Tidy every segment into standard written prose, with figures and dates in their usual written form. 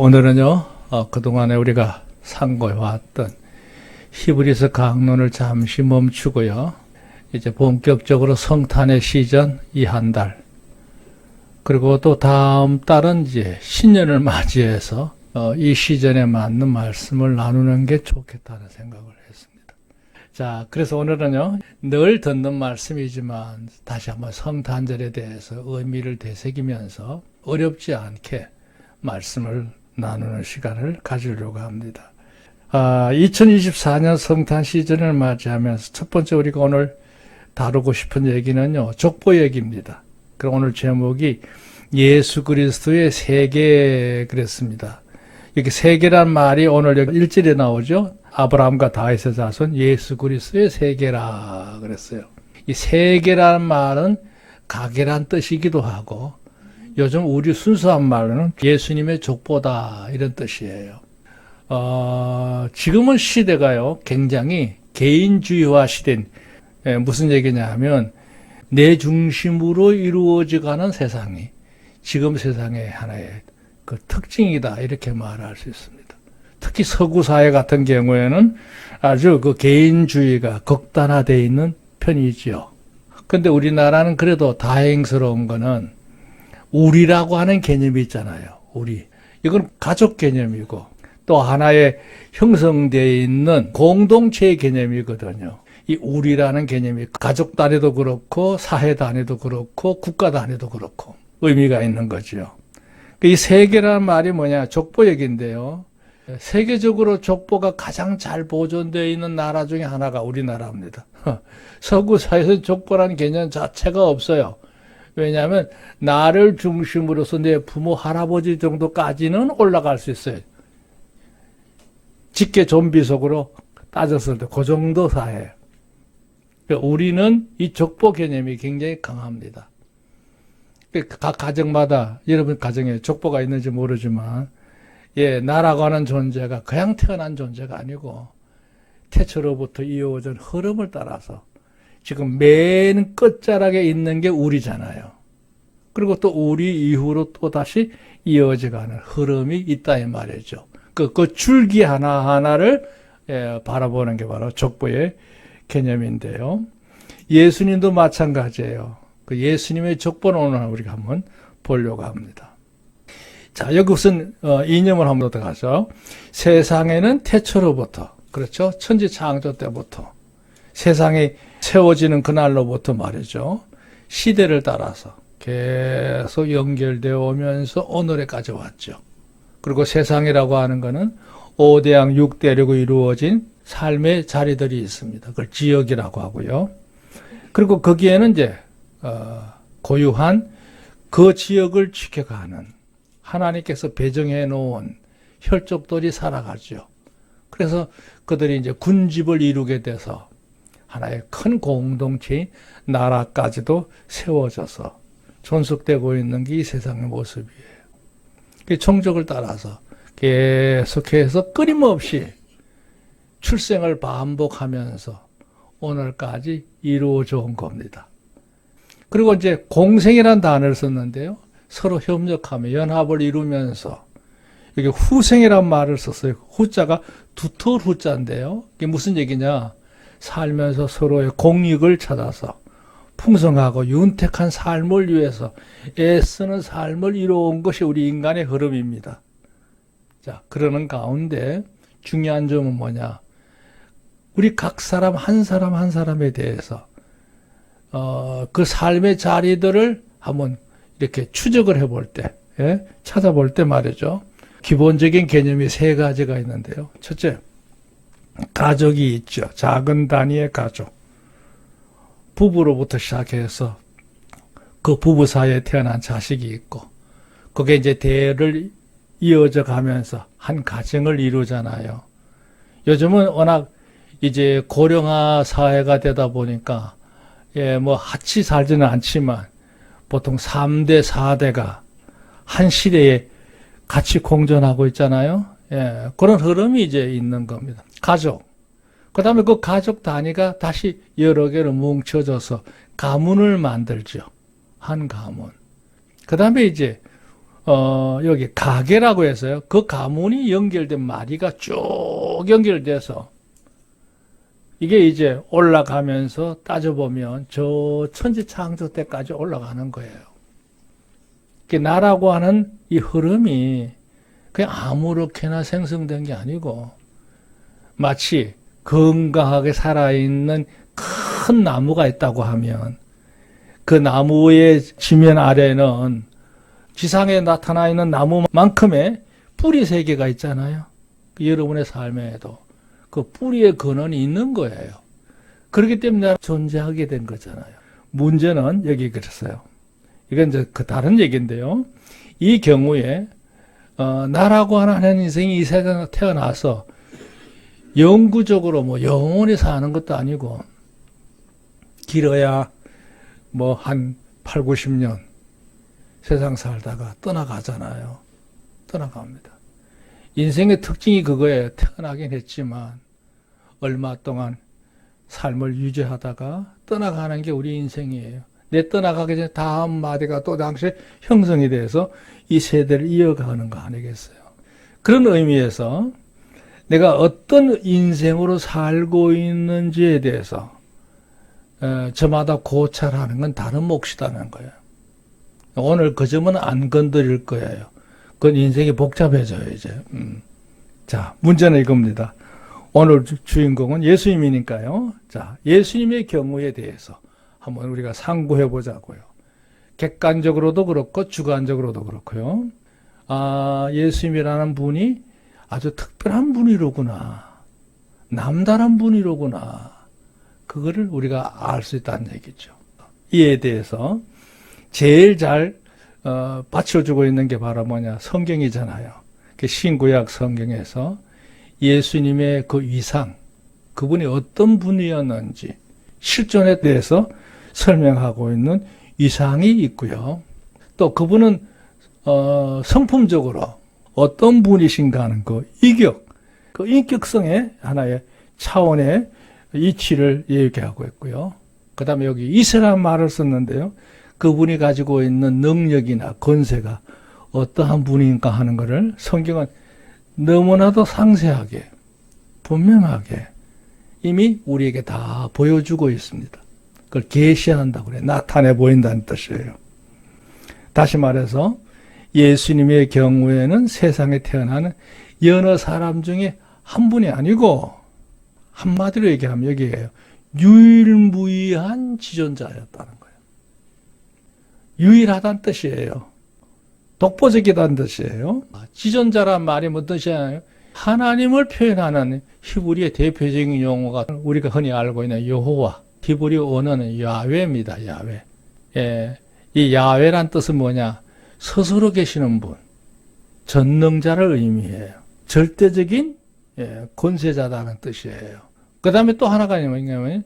오늘은요, 그동안에 우리가 상고해왔던 히브리서 강론을 잠시 멈추고요. 이제 본격적으로 성탄의 시전 이 한 달, 그리고 또 다음 달은 이제 신년을 맞이해서 이 시전에 맞는 말씀을 나누는 게 좋겠다는 생각을 했습니다. 자, 그래서 오늘은요, 늘 듣는 말씀이지만 다시 한번 성탄절에 대해서 의미를 되새기면서 어렵지 않게 말씀을 나누는 시간을 가지려고 합니다. 2024년 성탄 시즌을 맞이하면서 첫 번째 우리가 오늘 다루고 싶은 얘기는요, 족보 얘기입니다. 그럼 오늘 제목이 예수 그리스도의 세계 그랬습니다. 이렇게 세계란 말이 오늘 여기 1절에 나오죠. 아브라함과 다윗의 자손 예수 그리스도의 세계라 그랬어요. 이 세계란 말은 가계란 뜻이기도 하고 요즘 우리 순수한 말로는 예수님의 족보다 이런 뜻이에요. 지금은 시대가요 굉장히 개인주의화 시대인, 무슨 얘기냐 하면 내 중심으로 이루어져가는 세상이 지금 세상의 하나의 그 특징이다 이렇게 말할 수 있습니다. 특히 서구 사회 같은 경우에는 아주 그 개인주의가 극단화되어 있는 편이지요. 근데 우리나라는 그래도 다행스러운 거는 우리라고 하는 개념이 있잖아요. 우리. 이건 가족 개념이고 또 하나의 형성되어 있는 공동체의 개념이거든요. 이 우리라는 개념이 가족 단위도 그렇고 사회 단위도 그렇고 국가 단위도 그렇고 의미가 있는 거죠. 이 세계라는 말이 뭐냐? 족보 얘기인데요. 세계적으로 족보가 가장 잘 보존되어 있는 나라 중에 하나가 우리나라입니다. 서구 사회에서 족보라는 개념 자체가 없어요. 왜냐하면 나를 중심으로서 내 부모, 할아버지 정도까지는 올라갈 수 있어요. 직계 좀비 속으로 따졌을 때 그 정도 사회. 우리는 이 족보 개념이 굉장히 강합니다. 각 가정마다 여러분 가정에 족보가 있는지 모르지만 나라고 하는 존재가 그냥 태어난 존재가 아니고 태초로부터 이어오던 흐름을 따라서 지금 맨 끝자락에 있는 게 우리잖아요. 그리고 또 우리 이후로 또 다시 이어져가는 흐름이 있다 이 말이죠. 그 줄기 하나하나를 바라보는 게 바로 족보의 개념인데요. 예수님도 마찬가지예요. 그 예수님의 족보는 오늘 우리가 한번 보려고 합니다. 자, 여기 무슨 이념을 한번 들어가죠. 세상에는 태초로부터, 그렇죠? 천지 창조 때부터 세상이 세워지는 그날로부터 말이죠. 시대를 따라서 계속 연결되어 오면서 오늘에까지 왔죠. 그리고 세상이라고 하는 것은 5대양 6대륙으로 이루어진 삶의 자리들이 있습니다. 그걸 지역이라고 하고요. 그리고 거기에는 이제 고유한 그 지역을 지켜가는 하나님께서 배정해 놓은 혈족들이 살아가죠. 그래서 그들이 이제 군집을 이루게 돼서 하나의 큰 공동체인 나라까지도 세워져서 존속되고 있는 게 이 세상의 모습이에요. 그 총적을 따라서 계속해서 끊임없이 출생을 반복하면서 오늘까지 이루어져 온 겁니다. 그리고 이제 공생이라는 단어를 썼는데요. 서로 협력하며 연합을 이루면서 여기 후생이라는 말을 썼어요. 후자가 두터울 후자인데요. 이게 무슨 얘기냐? 살면서 서로의 공익을 찾아서 풍성하고 윤택한 삶을 위해서 애쓰는 삶을 이루어온 것이 우리 인간의 흐름입니다. 자, 그러는 가운데 중요한 점은 뭐냐? 우리 각 사람 한 사람 한 사람에 대해서 그 삶의 자리들을 한번 이렇게 추적을 해볼 때, 찾아볼 때 말이죠. 기본적인 개념이 세 가지가 있는데요. 첫째, 가족이 있죠. 작은 단위의 가족. 부부로부터 시작해서 그 부부 사이에 태어난 자식이 있고, 그게 이제 대를 이어져 가면서 한 가정을 이루잖아요. 요즘은 워낙 이제 고령화 사회가 되다 보니까, 뭐 같이 살지는 않지만, 보통 3대, 4대가 한 시대에 같이 공존하고 있잖아요. 그런 흐름이 이제 있는 겁니다. 가족. 그 다음에 그 가족 단위가 다시 여러 개로 뭉쳐져서 가문을 만들죠. 한 가문. 그 다음에 이제 여기 가계라고 해서요. 그 가문이 연결된 마리가 쭉 연결돼서 이게 이제 올라가면서 따져보면 저 천지창조 때까지 올라가는 거예요. 나라고 하는 이 흐름이 그냥 아무렇게나 생성된 게 아니고 마치 건강하게 살아있는 큰 나무가 있다고 하면 그 나무의 지면 아래는 지상에 나타나 있는 나무만큼의 뿌리 세 개가 있잖아요. 여러분의 삶에도 그 뿌리의 근원이 있는 거예요. 그렇기 때문에 존재하게 된 거잖아요. 문제는 여기 그랬어요. 이건 이제 그 다른 얘기인데요. 이 경우에 나라고 하는 인생이 이 세상에 태어나서 영구적으로 뭐 영원히 사는 것도 아니고 길어야 뭐 한 8, 90년 세상 살다가 떠나가잖아요. 떠나갑니다. 인생의 특징이 그거예요. 태어나긴 했지만 얼마 동안 삶을 유지하다가 떠나가는 게 우리 인생이에요. 내 떠나가기 전에 다음 마디가 또 당시 형성이 돼서 이 세대를 이어가는 거 아니겠어요. 그런 의미에서 내가 어떤 인생으로 살고 있는지에 대해서 저마다 고찰하는 건 다른 몫이라는 거예요. 오늘 그 점은 안 건드릴 거예요. 그건 인생이 복잡해져요, 이제. 자, 문제는 이겁니다. 오늘 주인공은 예수님이니까요. 자, 예수님의 경우에 대해서 한번 우리가 상고해 보자고요. 객관적으로도 그렇고 주관적으로도 그렇고요. 아, 예수님이라는 분이 아주 특별한 분이로구나. 남다른 분이로구나. 그거를 우리가 알 수 있다는 얘기죠. 이에 대해서 제일 잘 받쳐주고 있는 게 바로 뭐냐? 성경이잖아요. 신구약 성경에서 예수님의 그 위상, 그분이 어떤 분이었는지 실존에 대해서 설명하고 있는 위상이 있고요. 또 그분은 성품적으로 어떤 분이신가 하는 그 인격, 그 인격성의 하나의 차원의 이치를 얘기하고 있고요. 그 다음에 여기 이세라는 말을 썼는데요. 그분이 가지고 있는 능력이나 권세가 어떠한 분인가 하는 것을 성경은 너무나도 상세하게, 분명하게 이미 우리에게 다 보여주고 있습니다. 그걸 계시한다고 그래요. 나타내 보인다는 뜻이에요. 다시 말해서 예수님의 경우에는 세상에 태어나는 여러 사람 중에 한 분이 아니고 한마디로 얘기하면 여기에요. 유일무이한 지존자였다는 거예요. 유일하다는 뜻이에요. 독보적이다는 뜻이에요. 지존자란 말이 무슨 뜻이냐면 하나님을 표현하는 히브리의 대표적인 용어가 우리가 흔히 알고 있는 여호와, 히브리 언어는 야훼입니다. 야훼. 예, 이 야훼란 뜻은 뭐냐? 스스로 계시는 분, 전능자를 의미해요. 절대적인 권세자다는 뜻이에요. 그 다음에 또 하나가 뭐냐면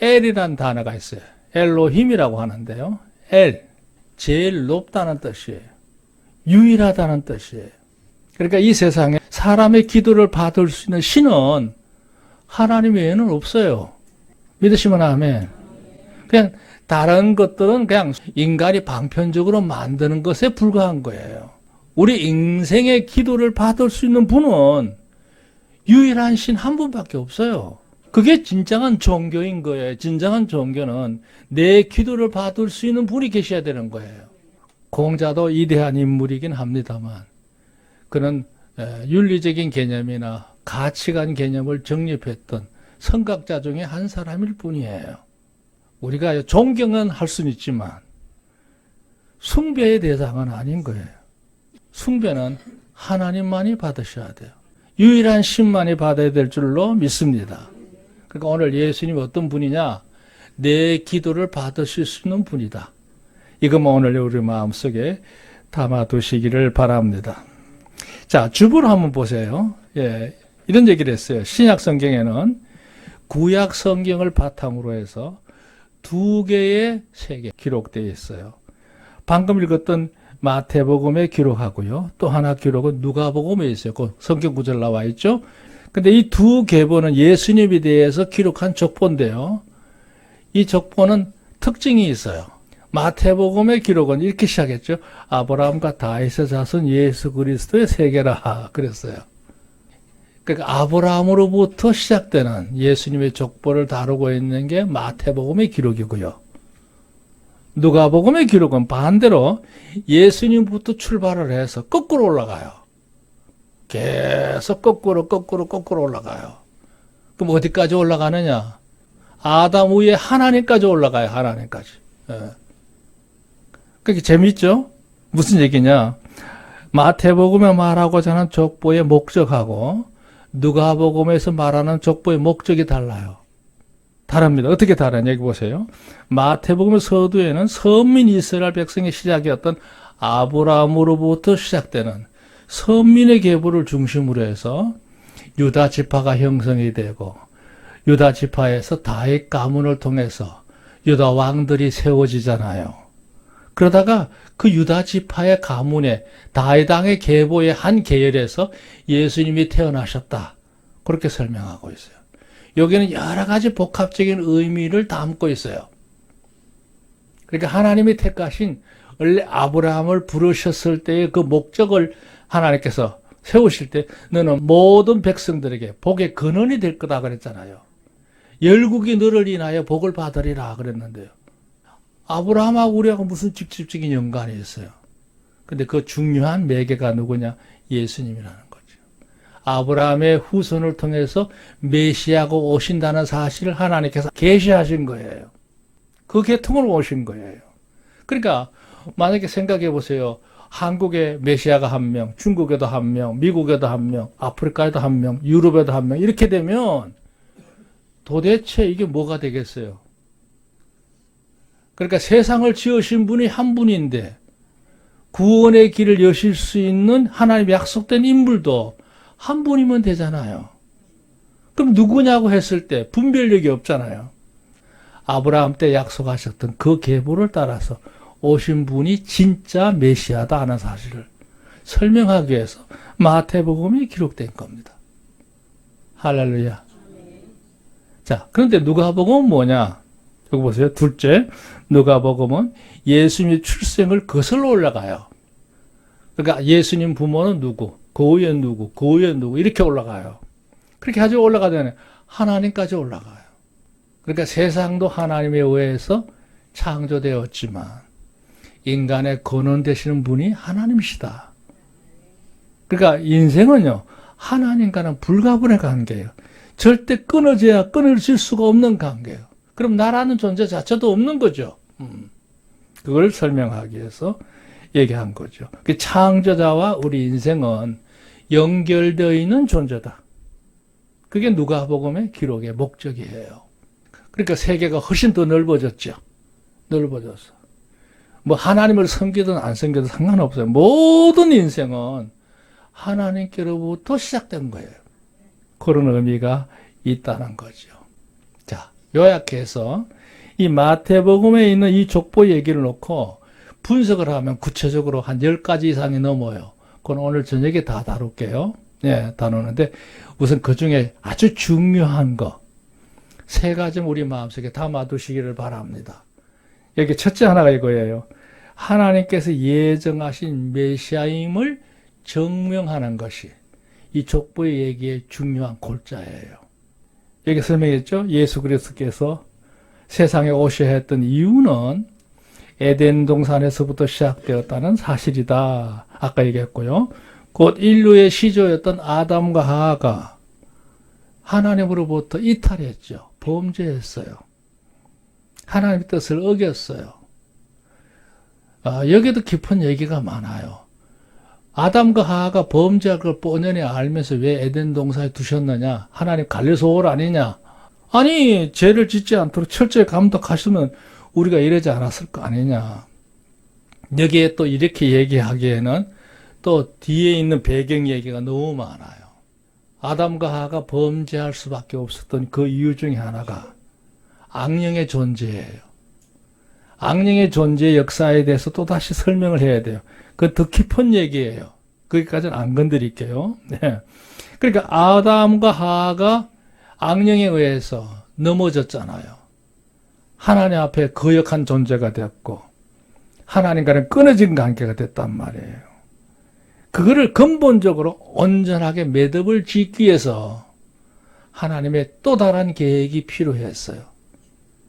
엘이라는 단어가 있어요. 엘로힘이라고 하는데요. 엘, 제일 높다는 뜻이에요. 유일하다는 뜻이에요. 그러니까 이 세상에 사람의 기도를 받을 수 있는 신은 하나님 외에는 없어요. 믿으시면 아멘. 그냥 다른 것들은 그냥 인간이 방편적으로 만드는 것에 불과한 거예요. 우리 인생의 기도를 받을 수 있는 분은 유일한 신 한 분밖에 없어요. 그게 진정한 종교인 거예요. 진정한 종교는 내 기도를 받을 수 있는 분이 계셔야 되는 거예요. 공자도 이대한 인물이긴 합니다만 그는 윤리적인 개념이나 가치관 개념을 정립했던 선각자 중에 한 사람일 뿐이에요. 우리가 존경은 할 수는 있지만 숭배의 대상은 아닌 거예요. 숭배는 하나님만이 받으셔야 돼요. 유일한 신만이 받아야 될 줄로 믿습니다. 그러니까 오늘 예수님이 어떤 분이냐? 내 기도를 받으실 수 있는 분이다. 이것만 오늘 우리 마음속에 담아두시기를 바랍니다. 자, 주부를 한번 보세요. 예, 이런 얘기를 했어요. 신약 성경에는 구약 성경을 바탕으로 해서 2개의 세계 기록되어 있어요. 방금 읽었던 마태복음에 기록하고요. 또 하나 기록은 누가복음에 있어요. 그 성경 구절 나와 있죠. 근데 이 2계보는 예수님에 대해서 기록한 족보인데요. 이 족보는 특징이 있어요. 마태복음의 기록은 이렇게 시작했죠. 아브라함과 다윗의 자손 예수 그리스도의 세계라 그랬어요. 그러니까 아브라함으로부터 시작되는 예수님의 족보를 다루고 있는 게 마태복음의 기록이고요. 누가복음의 기록은 반대로 예수님부터 출발을 해서 거꾸로 올라가요. 계속 거꾸로 올라가요. 그럼 어디까지 올라가느냐? 아담 위에 하나님까지 올라가요. 하나님까지. 예. 그게 재밌죠? 무슨 얘기냐? 마태복음에 말하고자 하는 족보의 목적하고 누가복음에서 말하는 족보의 목적이 달라요. 다릅니다. 어떻게 다르냐? 여기 보세요. 마태복음 서두에는 선민 이스라엘 백성의 시작이었던 아브라함으로부터 시작되는 선민의 계보를 중심으로 해서 유다 지파가 형성이 되고 유다 지파에서 다윗 가문을 통해서 유다 왕들이 세워지잖아요. 그러다가 그 유다 지파의 가문에 다윗 왕의 계보의 한 계열에서 예수님이 태어나셨다. 그렇게 설명하고 있어요. 여기는 여러 가지 복합적인 의미를 담고 있어요. 그러니까 하나님이 택하신 원래 아브라함을 부르셨을 때의 그 목적을 하나님께서 세우실 때 너는 모든 백성들에게 복의 근원이 될 거다 그랬잖아요. 열국이 너를 인하여 복을 받으리라 그랬는데요. 아브라함하고 우리하고 무슨 직접적인 연관이 있어요. 근데 그 중요한 매개가 누구냐? 예수님이라는 거죠. 아브라함의 후손을 통해서 메시아가 오신다는 사실을 하나님께서 계시하신 거예요. 그 계통으로 오신 거예요. 그러니까 만약에 생각해 보세요. 한국에 메시아가 한 명, 중국에도 한 명, 미국에도 한 명, 아프리카에도 한 명, 유럽에도 한 명 이렇게 되면 도대체 이게 뭐가 되겠어요? 그러니까 세상을 지으신 분이 한 분인데 구원의 길을 여실 수 있는 하나님의 약속된 인물도 한 분이면 되잖아요. 그럼 누구냐고 했을 때 분별력이 없잖아요. 아브라함 때 약속하셨던 그 계보를 따라서 오신 분이 진짜 메시아다 하는 사실을 설명하기 위해서 마태복음이 기록된 겁니다. 할렐루야. 자, 그런데 누가복음은 뭐냐? 여기 보세요. 둘째, 누가복음은 예수님의 출생을 거슬러 올라가요. 그러니까 예수님 부모는 누구, 그 후에 누구, 그 후에 누구 이렇게 올라가요. 그렇게 아주 올라가잖아요. 하나님까지 올라가요. 그러니까 세상도 하나님에 의해서 창조되었지만 인간의 근원 되시는 분이 하나님이시다. 그러니까 인생은요, 하나님과는 불가분의 관계예요. 절대 끊어질 수가 없는 관계예요. 그럼 나라는 존재 자체도 없는 거죠. 그걸 설명하기 위해서 얘기한 거죠. 그 창조자와 우리 인생은 연결되어 있는 존재다. 그게 누가복음의 기록의 목적이에요. 그러니까 세계가 훨씬 더 넓어졌죠. 넓어졌어. 뭐 하나님을 섬기든 안 섬기든 상관없어요. 모든 인생은 하나님께로부터 시작된 거예요. 그런 의미가 있다는 거죠. 자, 요약해서 이 마태복음에 있는 이 족보 얘기를 놓고 분석을 하면 구체적으로 한 10가지 이상이 넘어요. 그건 오늘 저녁에 다 다룰게요. 네, 다루는데 우선 그 중에 아주 중요한 거 3가지 우리 마음속에 담아두시기를 바랍니다. 여기 첫째 하나가 이거예요. 하나님께서 예정하신 메시아임을 증명하는 것이 이 족보의 얘기의 중요한 골자예요. 여기 설명했죠? 예수 그리스도께서 세상에 오셔야 했던 이유는 에덴 동산에서부터 시작되었다는 사실이다. 아까 얘기했고요. 곧 인류의 시조였던 아담과 하와가 하나님으로부터 이탈했죠. 범죄했어요. 하나님의 뜻을 어겼어요. 여기도 깊은 얘기가 많아요. 아담과 하와가 범죄할 걸 뻔히 알면서 왜 에덴 동산에 두셨느냐? 하나님 관리소홀 아니냐? 아니, 죄를 짓지 않도록 철저히 감독하시면 우리가 이러지 않았을 거 아니냐? 여기에 또 이렇게 얘기하기에는 또 뒤에 있는 배경 얘기가 너무 많아요. 아담과 하와가 범죄할 수밖에 없었던 그 이유 중에 하나가 악령의 존재예요. 악령의 존재의 역사에 대해서 또 다시 설명을 해야 돼요. 그건 더 깊은 얘기예요. 거기까지는 안 건드릴게요. 네. 그러니까 아담과 하와가 악령에 의해서 넘어졌잖아요. 하나님 앞에 거역한 존재가 되었고 하나님과는 끊어진 관계가 됐단 말이에요. 그거를 근본적으로 온전하게 매듭을 짓기 위해서 하나님의 또 다른 계획이 필요했어요.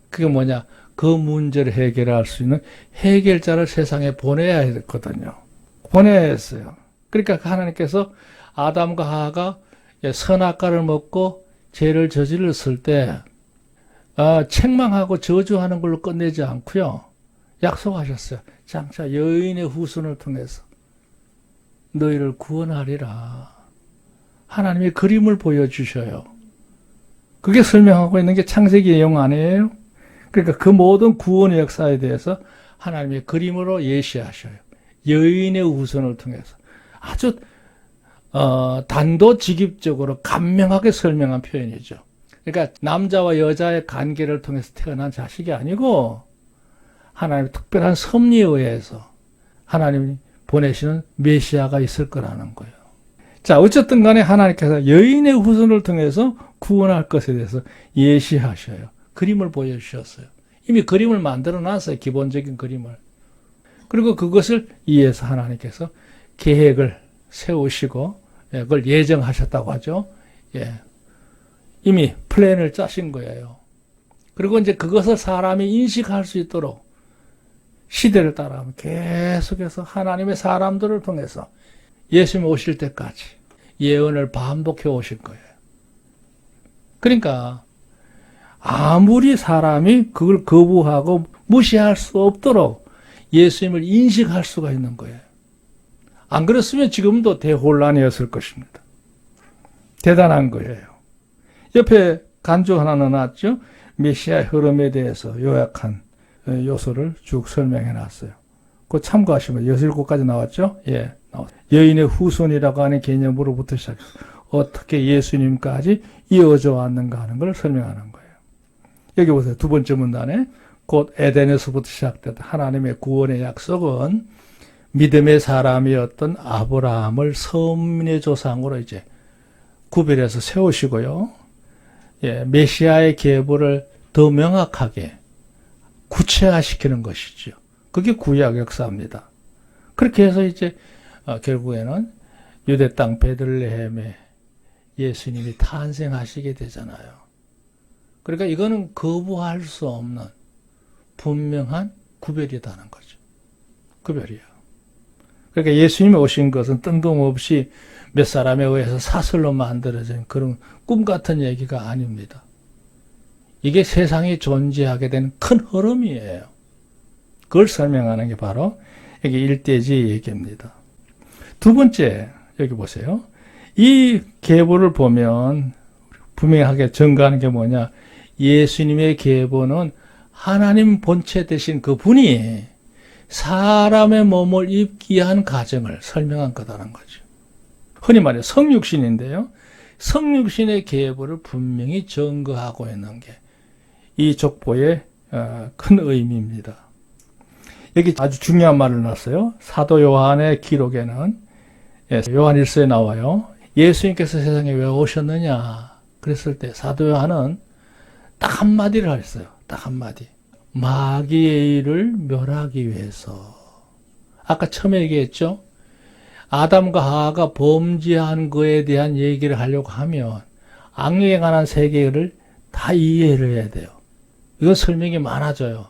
그게 뭐냐? 그 문제를 해결할 수 있는 해결자를 세상에 보내야 했거든요. 보내야 했어요. 그러니까 하나님께서 아담과 하와가 선악과를 먹고 죄를 저질렀을 때 책망하고 저주하는 걸로 끝내지 않고요. 약속하셨어요. 장차 여인의 후손을 통해서 너희를 구원하리라. 하나님의 그림을 보여주셔요. 그게 설명하고 있는 게 창세기 내용 아니에요? 그러니까 그 모든 구원의 역사에 대해서 하나님의 그림으로 예시하셔요. 여인의 후손을 통해서. 아주 단도직입적으로 감명하게 설명한 표현이죠. 그러니까 남자와 여자의 관계를 통해서 태어난 자식이 아니고 하나님의 특별한 섭리에 의해서 하나님이 보내시는 메시아가 있을 거라는 거예요. 자, 어쨌든 간에 하나님께서 여인의 후손을 통해서 구원할 것에 대해서 예시하셔요. 그림을 보여주셨어요. 이미 그림을 만들어 놨어요. 기본적인 그림을. 그리고 그것을 이해해서 하나님께서 계획을 세우시고 그걸 예정하셨다고 하죠. 예. 이미 플랜을 짜신 거예요. 그리고 이제 그것을 사람이 인식할 수 있도록 시대를 따라가면 계속해서 하나님의 사람들을 통해서 예수님 오실 때까지 예언을 반복해 오실 거예요. 그러니까 아무리 사람이 그걸 거부하고 무시할 수 없도록 예수님을 인식할 수가 있는 거예요. 안 그랬으면 지금도 대혼란이었을 것입니다. 대단한 거예요. 옆에 간주 하나 넣어놨죠. 메시아의 흐름에 대해서 요약한 요소를 쭉 설명해 놨어요. 그거 참고하시면 6가지 나왔죠? 예, 나왔어요. 여인의 후손이라고 하는 개념으로부터 시작해서 어떻게 예수님까지 이어져 왔는가 하는 걸 설명하는 거예요. 여기 보세요. 두 번째 문단에 곧 에덴에서부터 시작됐던 하나님의 구원의 약속은 믿음의 사람이었던 아브라함을 선민의 조상으로 이제 구별해서 세우시고요. 예, 메시아의 계보를 더 명확하게 구체화시키는 것이죠. 그게 구약 역사입니다. 그렇게 해서 이제 결국에는 유대 땅 베들레헴에 예수님이 탄생하시게 되잖아요. 그러니까 이거는 거부할 수 없는 분명한 구별이라는 거죠. 구별이에요. 그러니까 예수님이 오신 것은 뜬금없이 몇 사람에 의해서 사설로 만들어진 그런 꿈 같은 얘기가 아닙니다. 이게 세상에 존재하게 된 큰 흐름이에요. 그걸 설명하는 게 바로 여기 일대지 얘기입니다. 두 번째, 여기 보세요. 이 계보를 보면 분명하게 증거하는 게 뭐냐. 예수님의 계보는 하나님 본체 되신 그 분이 사람의 몸을 입기 위한 과정을 설명한 거다라는 거죠. 흔히 말해 성육신인데요. 성육신의 계보를 분명히 증거하고 있는 게 이 족보의 큰 의미입니다. 여기 아주 중요한 말을 놨어요. 사도 요한의 기록에는 요한 1서에 나와요. 예수님께서 세상에 왜 오셨느냐 그랬을 때 사도 요한은 딱 한마디를 했어요. 딱 한마디. 마귀의 일을 멸하기 위해서. 아까 처음에 얘기했죠. 아담과 하와가 범죄한 거에 대한 얘기를 하려고 하면 악령에 관한 세계를 다 이해를 해야 돼요. 이건 설명이 많아져요.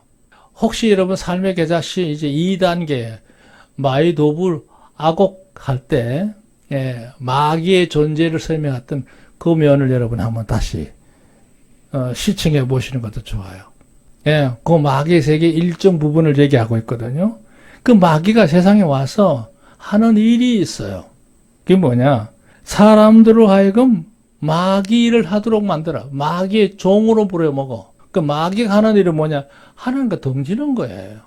혹시 여러분 삶의 계자시 이제 2단계 마이도불 아곡할 때 마귀의 존재를 설명했던 그 면을 여러분 한번 다시 시청해 보시는 것도 좋아요. 예, 그 마귀의 세계 일정 부분을 얘기하고 있거든요. 그 마귀가 세상에 와서 하는 일이 있어요. 그게 뭐냐? 사람들을 하여금 마귀를 하도록 만들어. 마귀의 종으로 부려먹어. 그 마귀가 하는 일은 뭐냐? 하나님과 덩지는 거예요.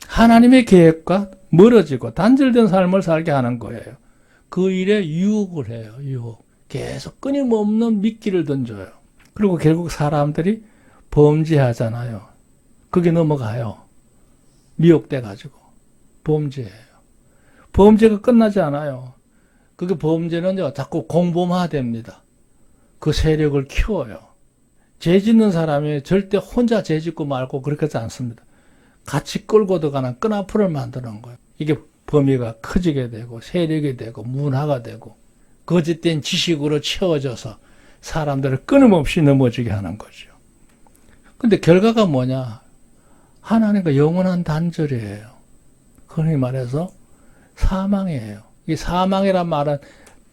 하나님의 계획과 멀어지고 단절된 삶을 살게 하는 거예요. 그 일에 유혹을 해요. 유혹. 계속 끊임없는 미끼를 던져요. 그리고 결국 사람들이 범죄하잖아요. 그게 넘어가요. 미혹돼가지고. 범죄예요. 범죄가 끝나지 않아요. 그게 범죄는요, 자꾸 공범화됩니다. 그 세력을 키워요. 죄 짓는 사람이 절대 혼자 죄 짓고 말고 그렇게 하지 않습니다. 같이 끌고 들어가는 끈앞풀을 만드는 거예요. 이게 범위가 커지게 되고 세력이 되고 문화가 되고 거짓된 지식으로 채워져서 사람들을 끊임없이 넘어지게 하는 거죠. 근데 결과가 뭐냐? 하나님과 영원한 단절이에요. 흔히 말해서 사망이에요. 이 사망이란 말은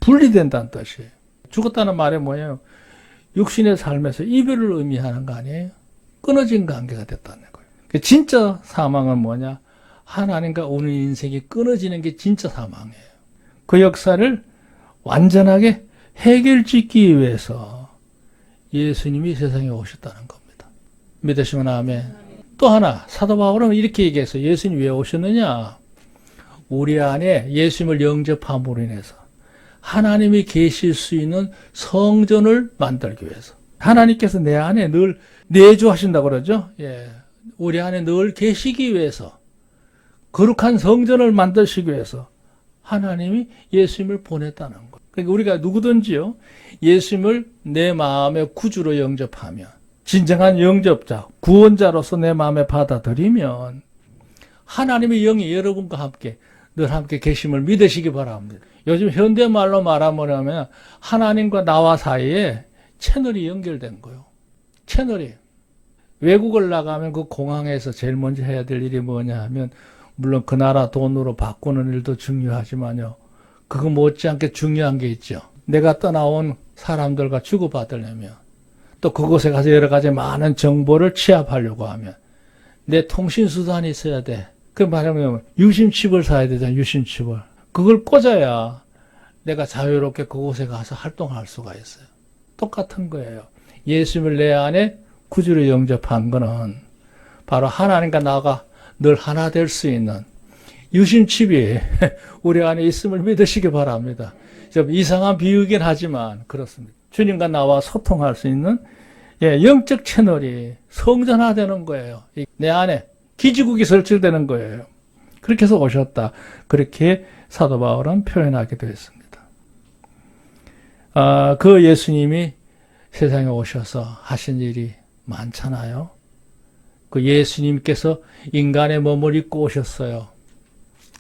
분리된다는 뜻이에요. 죽었다는 말이 뭐예요? 육신의 삶에서 이별을 의미하는 거 아니에요? 끊어진 관계가 됐다는 거예요. 진짜 사망은 뭐냐? 하나님과 우리 인생이 끊어지는 게 진짜 사망이에요. 그 역사를 완전하게 해결짓기 위해서 예수님이 세상에 오셨다는 겁니다. 믿으시면 아멘. 또 하나, 사도 바울은 이렇게 얘기했어요. 예수님이 왜 오셨느냐? 우리 안에 예수님을 영접함으로 인해서 하나님이 계실 수 있는 성전을 만들기 위해서. 하나님께서 내 안에 늘 내주하신다고 그러죠. 예. 우리 안에 늘 계시기 위해서, 거룩한 성전을 만드시기 위해서 하나님이 예수님을 보냈다는 거예요. 그러니까 우리가 누구든지요, 예수님을 내 마음의 구주로 영접하면, 진정한 영접자, 구원자로서 내 마음에 받아들이면 하나님의 영이 여러분과 함께 늘 함께 계심을 믿으시기 바랍니다. 요즘 현대말로 말하면 하나님과 나와 사이에 채널이 연결된 거예요. 채널이. 외국을 나가면 그 공항에서 제일 먼저 해야 될 일이 뭐냐 하면, 물론 그 나라 돈으로 바꾸는 일도 중요하지만요, 그거 못지않게 중요한 게 있죠. 내가 떠나온 사람들과 주고받으려면, 또 그곳에 가서 여러 가지 많은 정보를 취합하려고 하면 내 통신수단이 있어야 돼. 그 말하면 유심칩을 사야 되잖아. 유심칩을. 그걸 꽂아야 내가 자유롭게 그곳에 가서 활동할 수가 있어요. 똑같은 거예요. 예수님을 내 안에 구주로 영접한 거는 바로 하나님과 나가 늘 하나 될 수 있는 유심칩이 우리 안에 있음을 믿으시기 바랍니다. 좀 이상한 비유긴 하지만 그렇습니다. 주님과 나와 소통할 수 있는 영적 채널이 성전화되는 거예요. 내 안에 기지국이 설치되는 거예요. 그렇게 해서 오셨다. 그렇게 사도 바울은 표현하기도 했습니다. 그 예수님이 세상에 오셔서 하신 일이 많잖아요. 그 예수님께서 인간의 몸을 입고 오셨어요.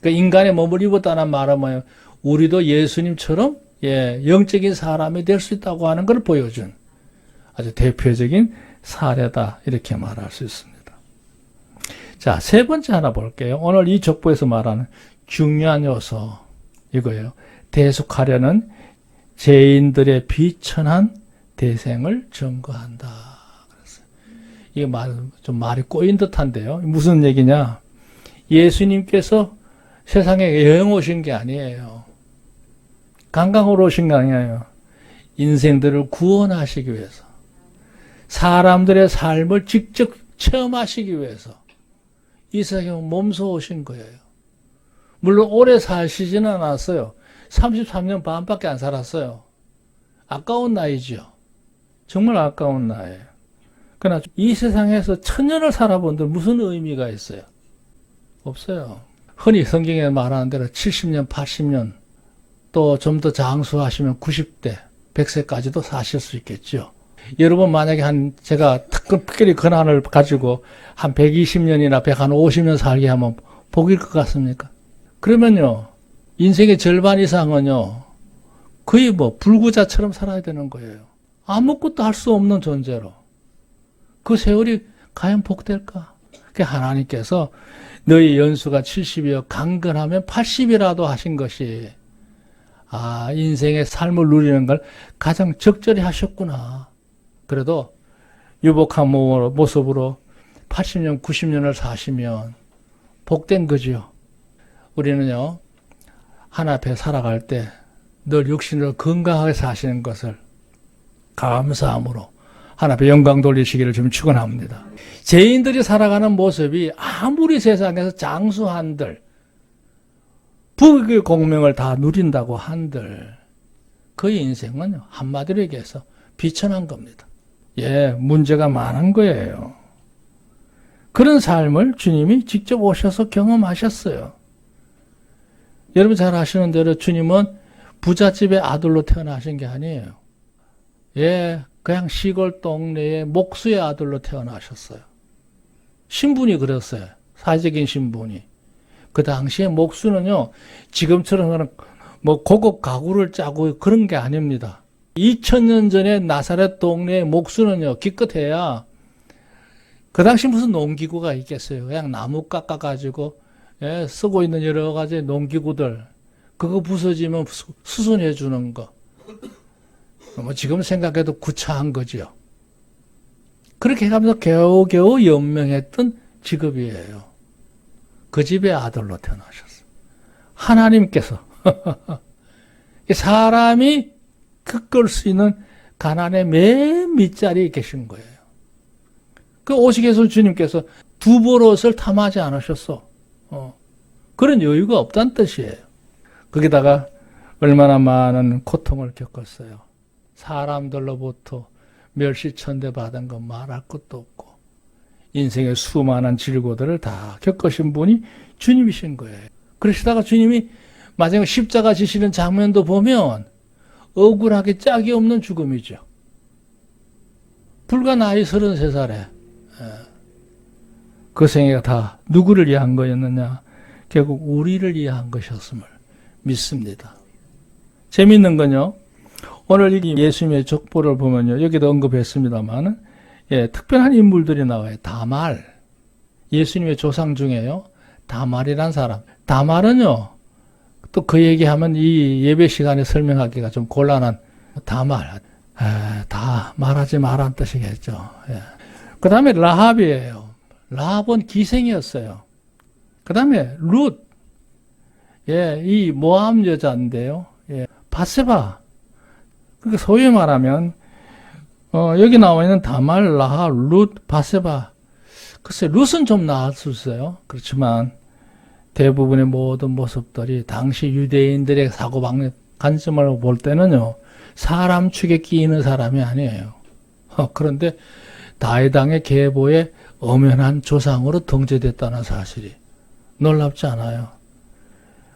그 인간의 몸을 입었다는 말은 뭐예요? 우리도 예수님처럼 영적인 사람이 될 수 있다고 하는 걸 보여준 아주 대표적인 사례다, 이렇게 말할 수 있습니다. 자, 세 번째 하나 볼게요. 오늘 이 족보에서 말하는 중요한 요소 이거예요. 대속하려는 죄인들의 비천한 대생을 증거한다. 이게 좀 말이 꼬인 듯한데요. 무슨 얘기냐? 예수님께서 세상에 여행 오신 게 아니에요. 관광으로 오신 게 아니에요. 인생들을 구원하시기 위해서, 사람들의 삶을 직접 체험하시기 위해서 이 세상에 몸소 오신 거예요. 물론 오래 사시지는 않았어요. 33년 반밖에 안 살았어요. 아까운 나이죠. 정말 아까운 나이에요. 그러나 이 세상에서 천년을 살아본들 무슨 의미가 있어요? 없어요. 흔히 성경에 말하는 대로 70년, 80년, 또 좀 더 장수하시면 90대, 100세까지도 사실 수 있겠죠. 여러분 만약에 제가 특별히 권한을 가지고 한 120년이나 150년 살게 하면 복일 것 같습니까? 그러면요, 인생의 절반 이상은요, 거의 불구자처럼 살아야 되는 거예요. 아무것도 할 수 없는 존재로. 그 세월이 과연 복될까? 그 하나님께서 너희 연수가 70이여 강건하면 80이라도 하신 것이, 인생의 삶을 누리는 걸 가장 적절히 하셨구나. 그래도 유복한 모습으로 80년, 90년을 사시면 복된 거죠. 우리는요, 하나 앞에 살아갈 때 늘 육신으로 건강하게 사시는 것을 감사함으로 하나님께 영광 돌리시기를 좀 축원합니다. 죄인들이 살아가는 모습이 아무리 세상에서 장수한들, 부귀 공명을 다 누린다고 한들 그의 인생은 한마디로 얘기해서 비천한 겁니다. 문제가 많은 거예요. 그런 삶을 주님이 직접 오셔서 경험하셨어요. 여러분 잘 아시는 대로 주님은 부잣집의 아들로 태어나신 게 아니에요. 그냥 시골 동네의 목수의 아들로 태어나셨어요. 신분이 그랬어요. 사회적인 신분이. 그 당시에 목수는요, 지금처럼 뭐 고급 가구를 짜고 그런 게 아닙니다. 2000년 전에 나사렛 동네의 목수는요, 기껏해야 그 당시 무슨 농기구가 있겠어요. 그냥 나무 깎아가지고 쓰고 있는 여러 가지 농기구들, 그거 부서지면 수선해 주는 거. 뭐 지금 생각해도 구차한 거죠. 그렇게 해가면서 겨우겨우 연명했던 직업이에요. 그 집의 아들로 태어나셨어요. 하나님께서 사람이 겪을 수 있는 가난의 맨 밑자리에 계신 거예요. 그 오시게서 주님께서 두 벌 옷을 탐하지 않으셨어. 그런 여유가 없다는 뜻이에요. 거기다가 얼마나 많은 고통을 겪었어요. 사람들로부터 멸시천대 받은 건 말할 것도 없고 인생의 수많은 질고들을 다 겪으신 분이 주님이신 거예요. 그러시다가 주님이 마지막 십자가 지시는 장면도 보면 억울하게 짝이 없는 죽음이죠. 불과 나이 33살에 그 생애가 다 누구를 위한 거였느냐? 결국 우리를 위한 것이었음을 믿습니다. 재미있는 건요. 오늘 이 예수님의 족보를 보면요. 여기도 언급했습니다만 특별한 인물들이 나와요. 다말. 예수님의 조상 중에요. 다말이란 사람. 다말은요. 또 그 얘기하면 이 예배 시간에 설명하기가 좀 곤란한 다말. 다 말하지 말란 뜻이겠죠. 그 다음에 라합이에요. 라합은 기생이었어요. 그 다음에 룻. 이 모함 여자인데요. 바세바. 그러니까 소위 말하면 여기 나와 있는 다말, 라합, 룻, 바세바. 글쎄 룻은 좀 나을 수 있어요. 그렇지만 대부분의 모든 모습들이 당시 유대인들의 사고방식 관점으로 볼 때는요. 사람 축에 끼이는 사람이 아니에요. 그런데 다윗왕의 계보에 엄연한 조상으로 등재됐다는 사실이 놀랍지 않아요.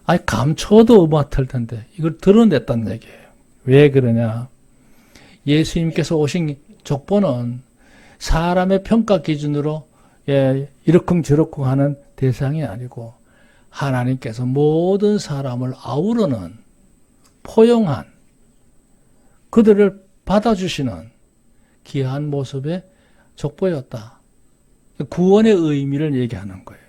아니 감춰도 맡을 텐데 이걸 드러냈다는 얘기예요. 왜 그러냐? 예수님께서 오신 족보는 사람의 평가 기준으로 이러쿵저러쿵 하는 대상이 아니고 하나님께서 모든 사람을 아우르는 포용한 그들을 받아주시는 귀한 모습의 족보였다. 구원의 의미를 얘기하는 거예요.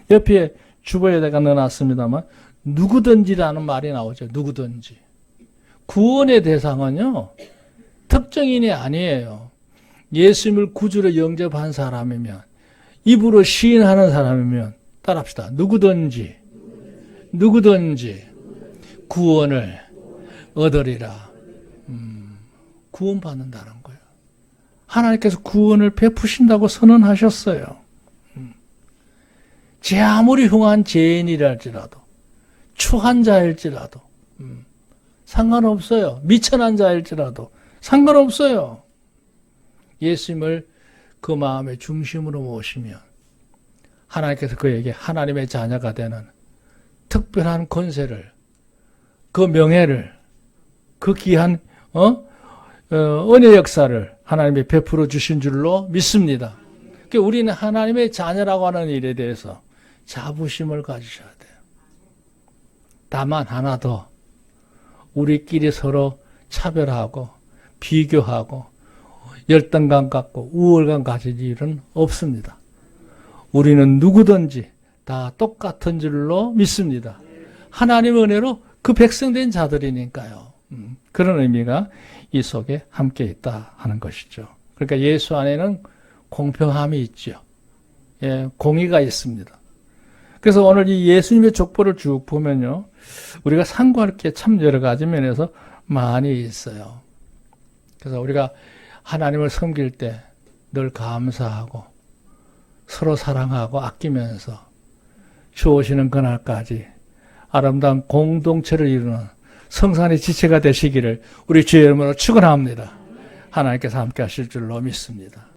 옆에 주보에다가 넣어놨습니다만 누구든지라는 말이 나오죠. 누구든지. 구원의 대상은요. 특정인이 아니에요. 예수님을 구주로 영접한 사람이면 입으로 시인하는 사람이면 따라합시다. 누구든지 구원을 얻으리라. 구원받는다는 거예요. 하나님께서 구원을 베푸신다고 선언하셨어요. 제 아무리 흉한 죄인이랄지라도 추한 자일지라도 상관없어요. 미천한 자일지라도 상관없어요. 예수님을 그 마음의 중심으로 모시면 하나님께서 그에게 하나님의 자녀가 되는 특별한 권세를, 그 명예를, 그 귀한 은혜 역사를 하나님이 베풀어 주신 줄로 믿습니다. 그러니까 우리는 하나님의 자녀라고 하는 일에 대해서 자부심을 가지셔야 돼요. 다만 하나 더, 우리끼리 서로 차별하고 비교하고 열등감 갖고 우월감 가질 일은 없습니다. 우리는 누구든지 다 똑같은 줄로 믿습니다. 하나님의 은혜로 그 백성된 자들이니까요. 그런 의미가 이 속에 함께 있다 하는 것이죠. 그러니까 예수 안에는 공평함이 있죠. 공의가 있습니다. 그래서 오늘 이 예수님의 족보를 쭉 보면요. 우리가 상고할 게 참 여러 가지 면에서 많이 있어요. 그래서 우리가 하나님을 섬길 때 늘 감사하고 서로 사랑하고 아끼면서 주오시는 그날까지 아름다운 공동체를 이루는 성산의 지체가 되시기를 우리 주의 이름으로 축원합니다. 하나님께서 함께 하실 줄로 믿습니다.